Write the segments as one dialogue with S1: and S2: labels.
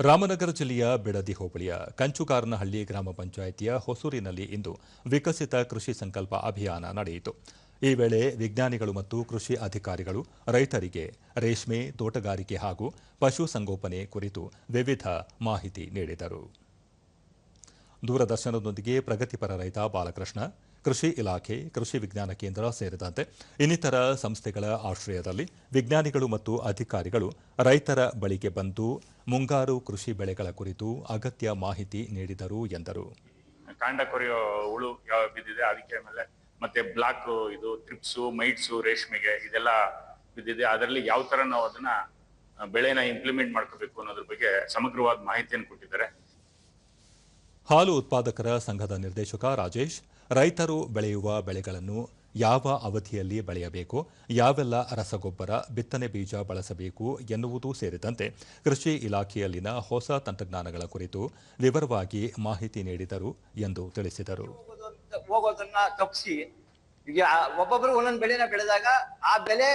S1: ರಾಮನಗರ ಜಿಲ್ಲೆಯ ಬಿಡದಿ ಹೋಬಳಿಯ ಕಂಚುಗಾರನಹಳ್ಳಿ ಗ್ರಾಮ ಪಂಚಾಯಿತಿಯ ಹೊಸೂರಿನಲ್ಲಿ ಇಂದು ವಿಕಸಿತ ಕೃಷಿ ಸಂಕಲ್ಪ ಅಭಿಯಾನ ನಡೆಯಿತು. ಈ ವೇಳೆ ವಿಜ್ಞಾನಿಗಳು ಮತ್ತು ಕೃಷಿ ಅಧಿಕಾರಿಗಳು ರೈತರಿಗೆ ರೇಷ್ಮೆ, ತೋಟಗಾರಿಕೆ ಹಾಗೂ ಪಶುಸಂಗೋಪನೆ ಕುರಿತು ವಿವಿಧ ಮಾಹಿತಿ ನೀಡಿದರು. ದೂರದರ್ಶನದೊಂದಿಗೆ ಪ್ರಗತಿಪರ ರೈತ ಬಾಲಕೃಷ್ಣ, ಕೃಷಿ ಇಲಾಖೆ, ಕೃಷಿ ವಿಜ್ಞಾನ ಕೇಂದ್ರ ಸೇರಿದಂತೆ ಇನ್ನಿತರ ಸಂಸ್ಥೆಗಳ ಆಶ್ರಯದಲ್ಲಿ ವಿಜ್ಞಾನಿಗಳು ಮತ್ತು ಅಧಿಕಾರಿಗಳು ರೈತರ ಬಳಿಗೆ ಬಂದು ಮುಂಗಾರು ಕೃಷಿ ಬೆಳೆಗಳ ಕುರಿತು ಅಗತ್ಯ ಮಾಹಿತಿ ನೀಡಿದರು ಎಂದರು.
S2: ಕಾಂಡ ಕೊರೆಯೋ ಹುಳು ಯಾವ ಬಿದ್ದಿದೆ ಅದಕ್ಕೆ, ಆಮೇಲೆ ಮತ್ತೆ ಬ್ಲಾಕ್ ಇದು ಟ್ರಿಪ್ಸು, ಮೈಟ್ಸು, ರೇಷ್ಮೆಗೆ ಇದೆಲ್ಲ ಬಿದ್ದಿದೆ, ಅದರಲ್ಲಿ ಯಾವ ತರ ನಾವು ಅದನ್ನ ಬೆಳೆನ ಇಂಪ್ಲಿಮೆಂಟ್ ಮಾಡ್ಕೋಬೇಕು ಅನ್ನೋದ್ರ ಬಗ್ಗೆ ಸಮಗ್ರವಾದ ಮಾಹಿತಿಯನ್ನು ಕೊಟ್ಟಿದ್ದಾರೆ.
S1: ಹಾಲು ಉತ್ಪಾದಕರ ಸಂಘದ ನಿರ್ದೇಶಕ ರಾಜೇಶ್, ರೈತರು ಬೆಳೆಯುವ ಬೆಳೆಗಳನ್ನು ಯಾವ ಅವಧಿಯಲ್ಲಿ ಬೆಳೆಯಬೇಕು, ಯಾವೆಲ್ಲ ರಸಗೊಬ್ಬರ, ಬಿತ್ತನೆ ಬೀಜ ಬಳಸಬೇಕು ಎನ್ನುವುದು ಸೇರಿದಂತೆ ಕೃಷಿ ಇಲಾಖೆಯಲ್ಲಿನ ಹೊಸ ತಂತ್ರಜ್ಞಾನಗಳ ಕುರಿತು ವಿವರವಾಗಿ ಮಾಹಿತಿ ನೀಡಿದರು ಎಂದು ತಿಳಿಸಿದರು.
S3: ಹೋಗೋದನ್ನ ತಪ್ಪಿಸಿ ಈಗ ಒಬ್ಬೊಬ್ಬರು ಒಂದೊಂದು ಬೆಳೆನ ಬೆಳೆದಾಗ ಆ ಬೆಲೆ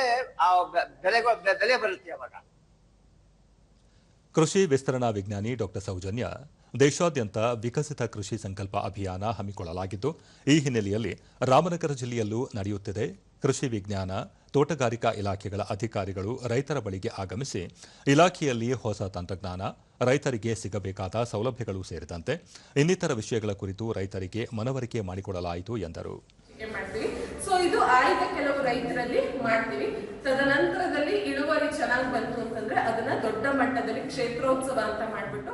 S3: ಬರುತ್ತೆ. ಅವಾಗ
S1: ಕೃಷಿ ವಿಸ್ತರಣಾ ವಿಜ್ಞಾನಿ ಡಾ ಸೌಜನ್ಯ, ದೇಶಾದ್ಯಂತ ವಿಕಸಿತ ಕೃಷಿ ಸಂಕಲ್ಪ ಅಭಿಯಾನ ಹಮ್ಮಿಕೊಳ್ಳಲಾಗಿದ್ದು, ಈ ಹಿನ್ನೆಲೆಯಲ್ಲಿ ರಾಮನಗರ ಜಿಲ್ಲೆಯಲ್ಲೂ ನಡೆಯುತ್ತಿದೆ. ಕೃಷಿ ವಿಜ್ಞಾನ, ತೋಟಗಾರಿಕಾ ಇಲಾಖೆಗಳ ಅಧಿಕಾರಿಗಳು ರೈತರ ಬಳಿಗೆ ಆಗಮಿಸಿ ಇಲಾಖೆಯಲ್ಲಿ ಹೊಸ ತಂತ್ರಜ್ಞಾನ, ರೈತರಿಗೆ ಸಿಗಬೇಕಾದ ಸೌಲಭ್ಯಗಳು ಸೇರಿದಂತೆ ಇನ್ನಿತರ ವಿಷಯಗಳ ಕುರಿತು ರೈತರಿಗೆ ಮನವರಿಕೆ ಮಾಡಿಕೊಡಲಾಯಿತು ಎಂದರು.
S4: ಸೊ ಇದು ಆಯ್ದ ಕೆಲವು ರೈತರಲ್ಲಿ ಮಾಡ್ತೀವಿ. ತದನಂತರದಲ್ಲಿ ಇಳುವರಿ ಚೆನ್ನಾಗಿ ಬಂತು ಅಂತಂದ್ರೆ ಅದನ್ನ ದೊಡ್ಡ ಮಟ್ಟದಲ್ಲಿ ಕ್ಷೇತ್ರೋತ್ಸವ ಅಂತ ಮಾಡ್ಬಿಟ್ಟು